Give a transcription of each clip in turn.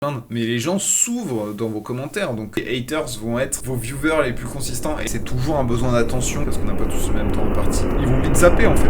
Mais les gens s'ouvrent dans vos commentaires, donc les haters vont être vos viewers les plus consistants, et c'est toujours un besoin d'attention, parce qu'on n'a pas tous le même temps en partie. Ils vont vite zapper en fait.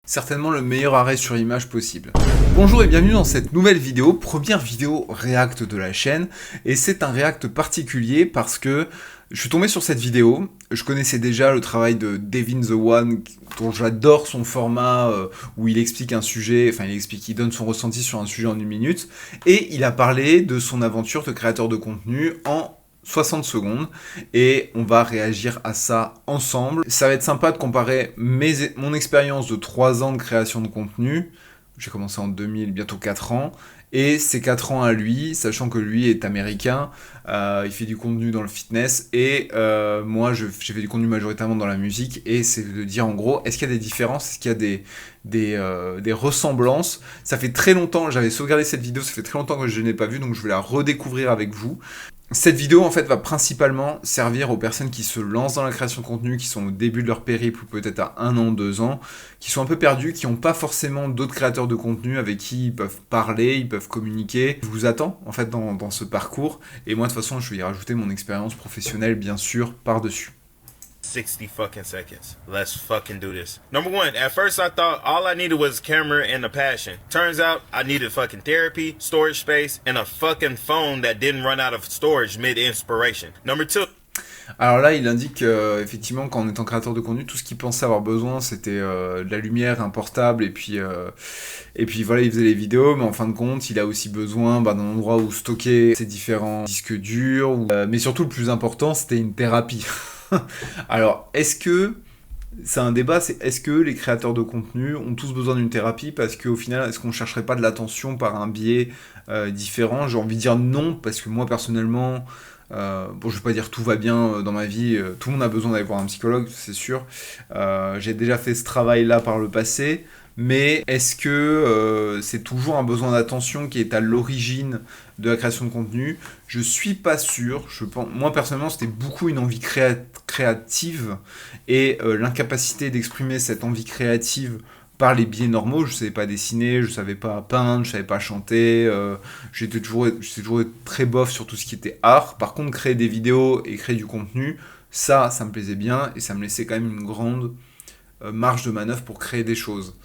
Certainement le meilleur arrêt sur image possible. Bonjour et bienvenue dans cette nouvelle vidéo, première vidéo React de la chaîne, et c'est un React particulier parce que je suis tombé sur cette vidéo, je connaissais déjà le travail de Devin The One, dont j'adore son format où il explique un sujet, il donne son ressenti sur un sujet en 1 minute, et il a parlé de son aventure de créateur de contenu en 60 secondes, et on va réagir à ça ensemble. Ça va être sympa de comparer mon expérience de 3 ans de création de contenu, j'ai commencé en 2000, bientôt 4 ans, et ces 4 ans à lui, sachant que lui est américain, il fait du contenu dans le fitness, et moi j'ai fait du contenu majoritairement dans la musique, et c'est de dire en gros, est-ce qu'il y a des différences, est-ce qu'il y a des ressemblances. Ça fait très longtemps, j'avais sauvegardé cette vidéo, ça fait très longtemps que je ne l'ai pas vue, donc je vais la redécouvrir avec vous. Cette vidéo en fait va principalement servir aux personnes qui se lancent dans la création de contenu, qui sont au début de leur périple ou peut-être à 1 an, 2 ans, qui sont un peu perdus, qui n'ont pas forcément d'autres créateurs de contenu avec qui ils peuvent parler, ils peuvent communiquer. Je vous attends en fait dans ce parcours, et moi de toute façon je vais y rajouter mon expérience professionnelle bien sûr par-dessus. 60 fucking seconds. Let's fucking do this. Number one, at first I thought all I needed was camera and a passion. Turns out I needed fucking therapy, storage space, and a fucking phone that didn't run out of storage mid-inspiration. Number two. Alors là, il indique effectivement qu'en étant créateur de contenu, tout ce qu'il pensait avoir besoin, c'était de la lumière, un portable, et puis voilà, il faisait les vidéos, mais en fin de compte, il a aussi besoin d'un endroit où stocker ses différents disques durs, mais surtout le plus important, c'était une thérapie. Alors, est-ce que c'est un débat, c'est est-ce que les créateurs de contenu ont tous besoin d'une thérapie, parce qu'au final, est-ce qu'on ne chercherait pas de l'attention par un biais différent? J'ai envie de dire non, parce que moi personnellement, je vais pas dire tout va bien dans ma vie, tout le monde a besoin d'aller voir un psychologue, c'est sûr. J'ai déjà fait ce travail-là par le passé, mais est-ce que c'est toujours un besoin d'attention qui est à l'origine de la création de contenu? Je suis pas sûr. Moi personnellement, c'était beaucoup une envie créative, et l'incapacité d'exprimer cette envie créative par les biais normaux. Je savais pas dessiner, je savais pas peindre, je savais pas chanter, j'étais toujours très bof sur tout ce qui était art. Par contre, créer des vidéos et créer du contenu, ça me plaisait bien, et ça me laissait quand même une grande marge de manœuvre pour créer des choses.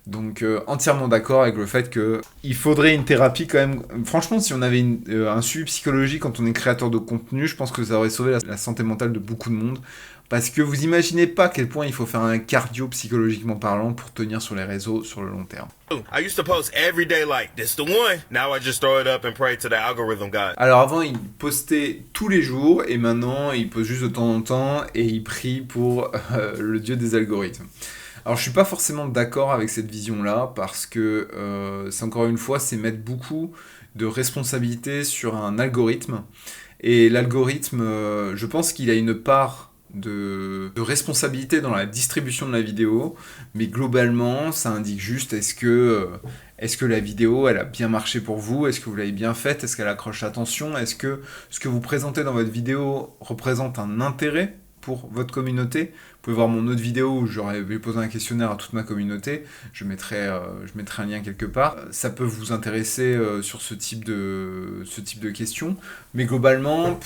Donc entièrement d'accord avec le fait qu'il faudrait une thérapie quand même. Franchement, si on avait un suivi psychologique quand on est créateur de contenu, je pense que ça aurait sauvé la santé mentale de beaucoup de monde. Parce que vous imaginez pas à quel point il faut faire un cardio psychologiquement parlant pour tenir sur les réseaux sur le long terme. I used to post every day like, this the one. Now I just throw it up and pray to the algorithm god. Alors avant, il postait tous les jours, et maintenant, il poste juste de temps en temps, et il prie pour le dieu des algorithmes. Alors je suis pas forcément d'accord avec cette vision-là, parce que c'est encore une fois, c'est mettre beaucoup de responsabilité sur un algorithme, et l'algorithme, je pense qu'il a une part de responsabilité dans la distribution de la vidéo, mais globalement ça indique juste est-ce que la vidéo elle a bien marché pour vous, est-ce que vous l'avez bien faite, est-ce qu'elle accroche l'attention, est-ce que ce que vous présentez dans votre vidéo représente un intérêt pour votre communauté. Vous pouvez voir mon autre vidéo où j'aurais posé un questionnaire à toute ma communauté, je mettrai un lien quelque part. Ça peut vous intéresser sur ce type de questions, mais globalement,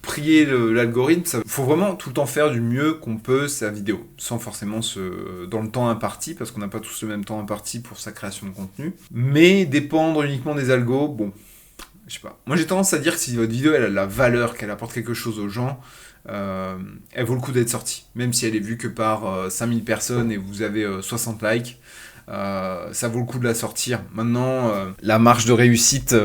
prier l'algorithme, il faut vraiment tout le temps faire du mieux qu'on peut sa vidéo, sans forcément dans le temps imparti, parce qu'on n'a pas tous le même temps imparti pour sa création de contenu. Mais dépendre uniquement des algos, bon, je sais pas. Moi j'ai tendance à dire que si votre vidéo elle a de la valeur, qu'elle apporte quelque chose aux gens, elle vaut le coup d'être sortie. Même si elle est vue que par 5000 personnes et vous avez 60 likes, ça vaut le coup de la sortir. Maintenant, la marge de réussite...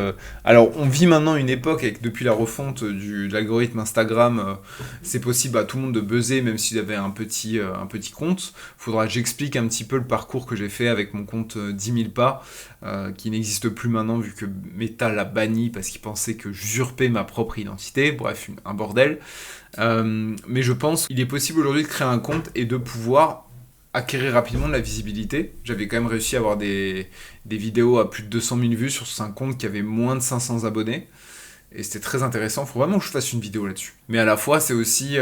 alors, on vit maintenant une époque, depuis la refonte de l'algorithme Instagram, c'est possible à tout le monde de buzzer, même s'il avait un petit compte. Faudra que j'explique un petit peu le parcours que j'ai fait avec mon compte 10 000 pas, qui n'existe plus maintenant, vu que Meta l'a banni, parce qu'il pensait que j'usurpais ma propre identité. Bref, un bordel. Mais je pense qu'il est possible aujourd'hui de créer un compte et de pouvoir acquérir rapidement de la visibilité. J'avais quand même réussi à avoir des vidéos à plus de 200 000 vues sur un compte qui avait moins de 500 abonnés. Et c'était très intéressant, faut vraiment que je fasse une vidéo là-dessus. Mais à la fois, c'est aussi,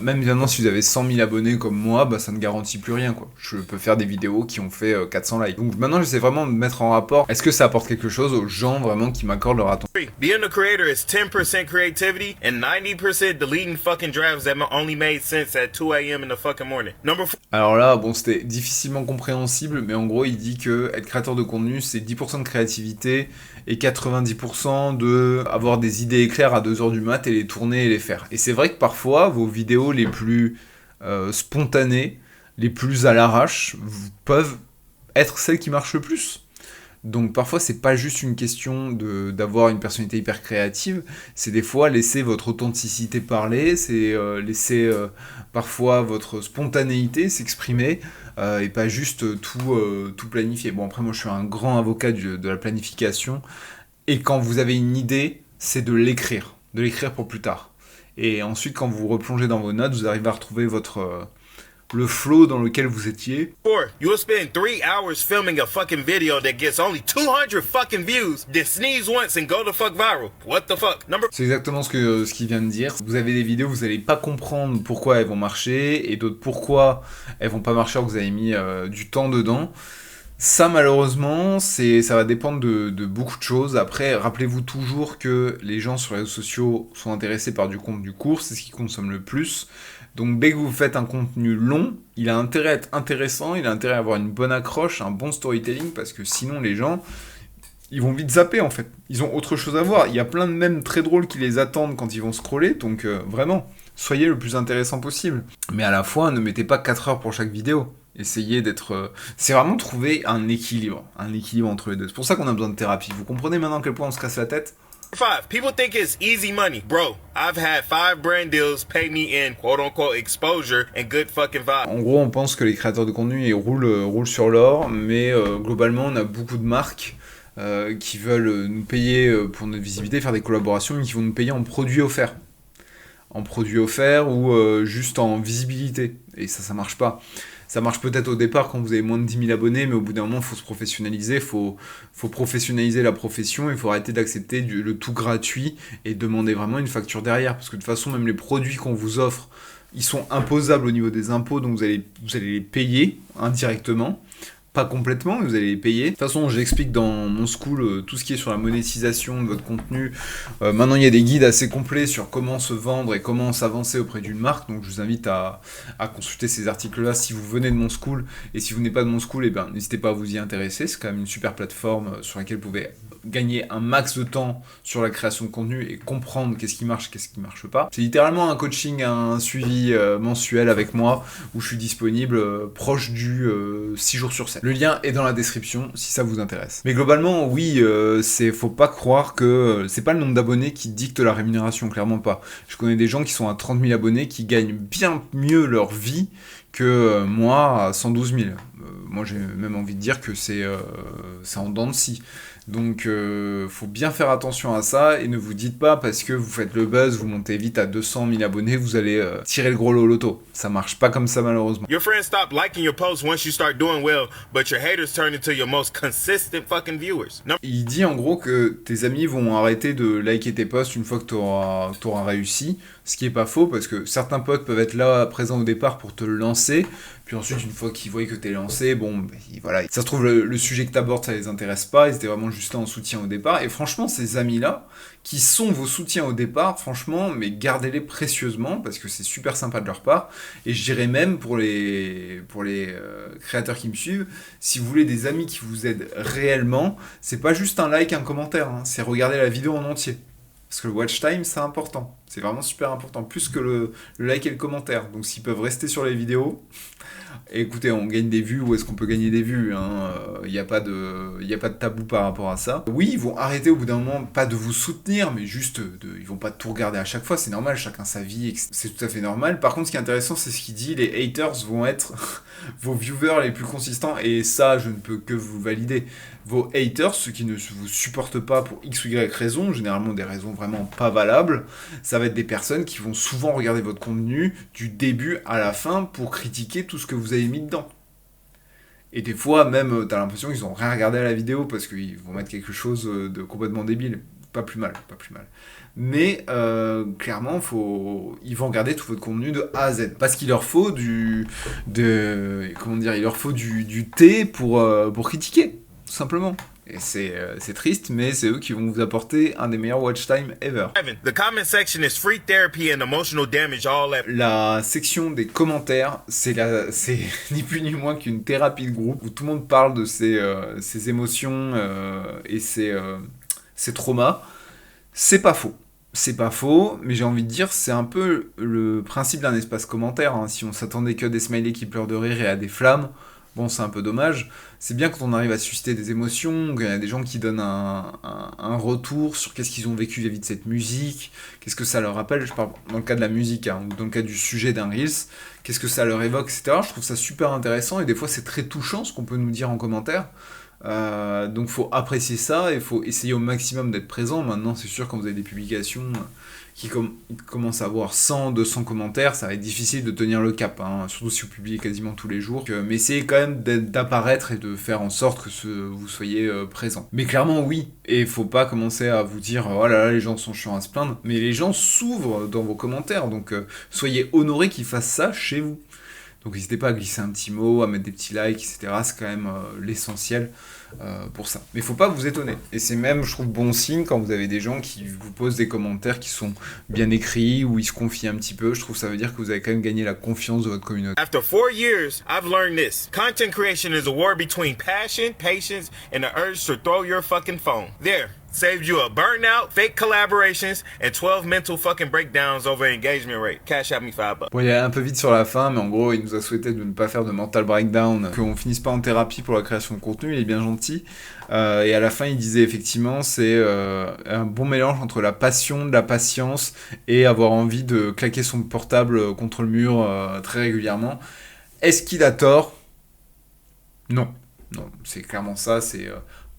même maintenant, si vous avez 100 000 abonnés comme moi, ça ne garantit plus rien, quoi. Je peux faire des vidéos qui ont fait 400 likes. Donc maintenant, j'essaie vraiment de mettre en rapport, est-ce que ça apporte quelque chose aux gens vraiment qui m'accordent leur attention. Being a creator is 10% creativity and 90% deleting fucking drafts that only made sense at 2 a.m. in the fucking morning. Number 4. Alors là, bon, c'était difficilement compréhensible, mais en gros, il dit que être créateur de contenu, c'est 10% de créativité et 90% de avoir des idées claires à 2h du mat et les tourner et les faire. Et c'est vrai que parfois, vos vidéos les plus spontanées, les plus à l'arrache, peuvent être celles qui marchent le plus. Donc parfois c'est pas juste une question d'avoir une personnalité hyper créative, c'est des fois laisser votre authenticité parler, c'est laisser parfois votre spontanéité s'exprimer et pas juste tout planifier. Bon après moi je suis un grand avocat de la planification et quand vous avez une idée c'est de l'écrire pour plus tard. Et ensuite quand vous replongez dans vos notes vous arrivez à retrouver le flow dans lequel vous étiez. 4. You will spend 3 hours filming a fucking video that gets only 200 fucking views, then sneeze once and go the fuck viral. What the fuck? C'est exactement ce qu'il vient de dire. Vous avez des vidéos, vous n'allez pas comprendre pourquoi elles vont marcher, et d'autres pourquoi elles vont pas marcher alors que vous avez mis du temps dedans. Ça, malheureusement, ça va dépendre de beaucoup de choses. Après, rappelez-vous toujours que les gens sur les réseaux sociaux sont intéressés par du contenu court, c'est ce qu'ils consomment le plus. Donc dès que vous faites un contenu long, il a intérêt à être intéressant, il a intérêt à avoir une bonne accroche, un bon storytelling, parce que sinon les gens, ils vont vite zapper en fait. Ils ont autre chose à voir. Il y a plein de mèmes très drôles qui les attendent quand ils vont scroller, donc vraiment, soyez le plus intéressant possible. Mais à la fois, ne mettez pas 4 heures pour chaque vidéo. Essayez d'être... C'est vraiment trouver un équilibre entre les deux. C'est pour ça qu'on a besoin de thérapie. Vous comprenez maintenant à quel point on se casse la tête ? 5. People think it's easy money. Bro, I've had 5 brand deals pay me in quote-unquote exposure and good fucking vibe. En gros, on pense que les créateurs de contenu ils roulent sur l'or, mais globalement, on a beaucoup de marques qui veulent nous payer pour notre visibilité, faire des collaborations, mais qui vont nous payer en produits offerts. En produits offerts ou juste en visibilité. Et ça marche pas. Ça marche peut-être au départ quand vous avez moins de 10 000 abonnés, mais au bout d'un moment, il faut se professionnaliser, il faut professionnaliser la profession, il faut arrêter d'accepter le tout gratuit et demander vraiment une facture derrière. Parce que de toute façon, même les produits qu'on vous offre, ils sont imposables au niveau des impôts, donc vous allez les payer indirectement. Pas complètement, mais vous allez les payer. De toute façon, j'explique dans mon school tout ce qui est sur la monétisation de votre contenu. Maintenant, il y a des guides assez complets sur comment se vendre et comment s'avancer auprès d'une marque. Donc, je vous invite à consulter ces articles-là si vous venez de mon school. Et si vous n'êtes pas de mon school, n'hésitez pas à vous y intéresser. C'est quand même une super plateforme sur laquelle vous pouvez gagner un max de temps sur la création de contenu et comprendre qu'est-ce qui marche, qu'est-ce qui marche pas. C'est littéralement un coaching, un suivi mensuel avec moi où je suis disponible proche du 6 jours sur 7. Le lien est dans la description si ça vous intéresse. Mais globalement, oui, faut pas croire que c'est pas le nombre d'abonnés qui dicte la rémunération, clairement pas. Je connais des gens qui sont à 30 000 abonnés qui gagnent bien mieux leur vie que moi à 112 000. Moi j'ai même envie de dire que c'est en dents de scie. Donc faut bien faire attention à ça et ne vous dites pas parce que vous faites le buzz, vous montez vite à 200 000 abonnés, vous allez tirer le gros lot au loto. Ça marche pas comme ça malheureusement. Your friends stop liking your posts once you start doing well, but your haters turn into your most consistent fucking viewers. Il dit en gros que tes amis vont arrêter de liker tes posts une fois que t'auras réussi, ce qui est pas faux parce que certains potes peuvent être là présents au départ pour te lancer. Puis ensuite, une fois qu'ils voient que t'es lancé, voilà. Ça se trouve, le sujet que t'abordes, ça les intéresse pas. Ils étaient vraiment juste là en soutien au départ. Et franchement, ces amis-là, qui sont vos soutiens au départ, franchement, mais gardez-les précieusement, parce que c'est super sympa de leur part. Et je dirais même, pour les créateurs qui me suivent, si vous voulez des amis qui vous aident réellement, c'est pas juste un like, un commentaire, hein, c'est regarder la vidéo en entier. Parce que le watch time, c'est important. C'est vraiment super important, plus que le like et le commentaire. Donc s'ils peuvent rester sur les vidéos, écoutez, on gagne des vues, où est-ce qu'on peut gagner des vues hein, y a pas de tabou par rapport à ça. Oui, ils vont arrêter au bout d'un moment, pas de vous soutenir, mais juste, ils vont pas tout regarder à chaque fois, c'est normal, chacun sa vie, c'est tout à fait normal. Par contre, ce qui est intéressant, c'est ce qu'il dit, les haters vont être vos viewers les plus consistants, et ça, je ne peux que vous valider. Vos haters, ceux qui ne vous supportent pas pour X ou Y raison, généralement des raisons vraiment pas valables, ça va être des personnes qui vont souvent regarder votre contenu du début à la fin pour critiquer tout ce que vous avez mis dedans. Et des fois, même, t'as l'impression qu'ils n'ont rien regardé à la vidéo parce qu'ils vont mettre quelque chose de complètement débile. pas plus mal, pas plus mal. Mais clairement, ils vont regarder tout votre contenu de A à Z. Parce qu'il leur faut il leur faut du thé pour critiquer, tout simplement. Et c'est triste, mais c'est eux qui vont vous apporter un des meilleurs watch time ever. The comment section is free therapy and emotional damage all at... La section des commentaires, c'est ni plus ni moins qu'une thérapie de groupe où tout le monde parle de ses émotions et ses traumas. C'est pas faux. C'est pas faux, mais j'ai envie de dire, c'est un peu le principe d'un espace commentaire. Hein. Si on s'attendait que à des smileys qui pleurent de rire et à des flammes, bon, c'est un peu dommage. C'est bien quand on arrive à susciter des émotions, qu'il y a des gens qui donnent un retour sur qu'est-ce qu'ils ont vécu vis-à-vis de cette musique, qu'est-ce que ça leur rappelle, je parle dans le cas de la musique, hein, ou dans le cas du sujet d'un Reels, qu'est-ce que ça leur évoque, etc. Je trouve ça super intéressant, et des fois c'est très touchant ce qu'on peut nous dire en commentaire. Donc faut apprécier ça, et faut essayer au maximum d'être présent. Maintenant, c'est sûr, quand vous avez des publications qui commencent à avoir 100, 200 commentaires, ça va être difficile de tenir le cap, hein, surtout si vous publiez quasiment tous les jours. Mais essayez quand même d'apparaître et de faire en sorte que vous soyez présent. Mais clairement, oui, et faut pas commencer à vous dire oh là là, les gens sont chiants à se plaindre, mais les gens s'ouvrent dans vos commentaires, donc soyez honorés qu'ils fassent ça chez vous. Donc n'hésitez pas à glisser un petit mot, à mettre des petits likes, etc. C'est quand même l'essentiel pour ça. Mais il ne faut pas vous étonner. Et c'est même, je trouve, bon signe quand vous avez des gens qui vous posent des commentaires qui sont bien écrits, ou ils se confient un petit peu. Je trouve que ça veut dire que vous avez quand même gagné la confiance de votre communauté. After 4 years, I've learned this. Content creation is a war between passion, patience, and the urge to throw your fucking phone. There. Saved you a burnout, fake collaborations, and 12 mental fucking breakdowns over engagement rate. Cash out me $5. Bon, il est un peu vite sur la fin, mais en gros, il nous a souhaité de ne pas faire de mental breakdown, qu'on finisse pas en thérapie pour la création de contenu, il est bien gentil. Et à la fin, il disait effectivement, c'est un bon mélange entre la passion, de la patience, et avoir envie de claquer son portable contre le mur très régulièrement. Est-ce qu'il a tort ? Non. Non, c'est clairement ça, c'est...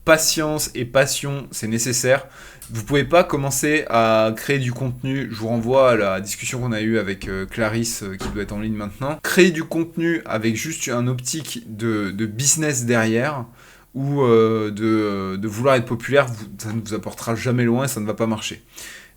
patience et passion, c'est nécessaire. Vous pouvez pas commencer à créer du contenu. Je vous renvoie à la discussion qu'on a eue avec Clarisse, qui doit être en ligne maintenant. Créer du contenu avec juste un optique de business derrière, ou de vouloir être populaire, ça ne vous apportera jamais loin et ça ne va pas marcher.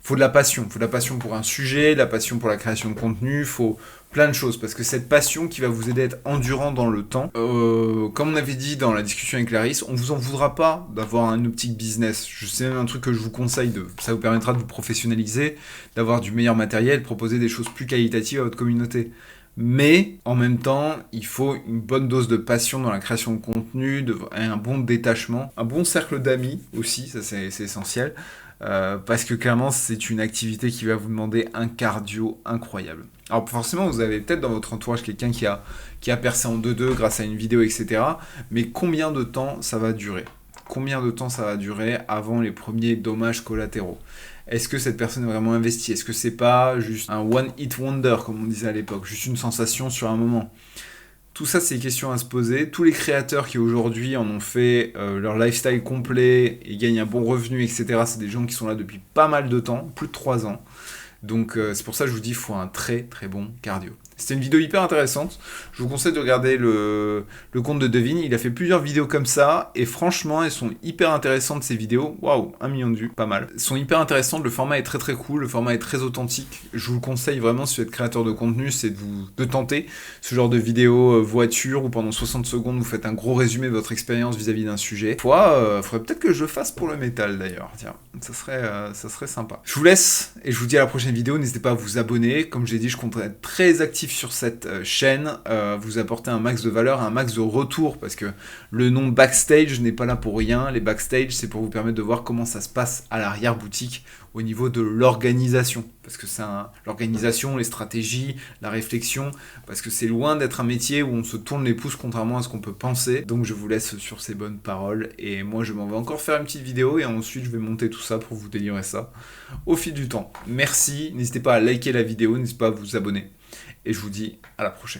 Il faut de la passion. Il faut de la passion pour un sujet, de la passion pour la création de contenu, il faut plein de choses, parce que cette passion qui va vous aider à être endurant dans le temps, comme on avait dit dans la discussion avec Clarisse, on vous en voudra pas d'avoir une optique business. C'est même un truc que je vous conseille, ça vous permettra de vous professionnaliser, d'avoir du meilleur matériel, de proposer des choses plus qualitatives à votre communauté. Mais en même temps, il faut une bonne dose de passion dans la création de contenu, un bon détachement, un bon cercle d'amis aussi, ça c'est essentiel. Parce que clairement c'est une activité qui va vous demander un cardio incroyable. Alors forcément vous avez peut-être dans votre entourage quelqu'un qui a percé en 2-2 grâce à une vidéo, etc. Mais combien de temps ça va durer ? Combien de temps ça va durer avant les premiers dommages collatéraux ? Est-ce que cette personne est vraiment investie ? Est-ce que c'est pas juste un one hit wonder comme on disait à l'époque, juste une sensation sur un moment ? Tout ça, c'est des questions à se poser. Tous les créateurs qui aujourd'hui en ont fait leur lifestyle complet et gagnent un bon revenu, etc., c'est des gens qui sont là depuis pas mal de temps, plus de 3 ans. Donc c'est pour ça que je vous dis qu'il faut un très très bon cardio. C'était une vidéo hyper intéressante. Je vous conseille de regarder le compte de Devin. Il a fait plusieurs vidéos comme ça. Et franchement, elles sont hyper intéressantes ces vidéos. Waouh, 1 million de vues, pas mal. Elles sont hyper intéressantes. Le format est très très cool. Le format est très authentique. Je vous le conseille vraiment si vous êtes créateur de contenu. C'est de tenter ce genre de vidéo voiture où pendant 60 secondes vous faites un gros résumé de votre expérience vis-à-vis d'un sujet. Faudrait peut-être que je le fasse pour le métal d'ailleurs. Tiens, ça serait sympa. Je vous laisse et je vous dis à la prochaine vidéo. N'hésitez pas à vous abonner. Comme je l'ai dit, je compte être très actif sur cette chaîne, vous apporter un max de valeur, un max de retour, parce que le nom backstage n'est pas là pour rien. Les backstage, c'est pour vous permettre de voir comment ça se passe à l'arrière-boutique au niveau de l'organisation, parce que c'est l'organisation, les stratégies, la réflexion, parce que c'est loin d'être un métier où on se tourne les pouces contrairement à ce qu'on peut penser. Donc je vous laisse sur ces bonnes paroles, et moi je m'en vais encore faire une petite vidéo, et ensuite je vais monter tout ça pour vous délivrer ça au fil du temps. Merci, n'hésitez pas à liker la vidéo, n'hésitez pas à vous abonner, et je vous dis à la prochaine.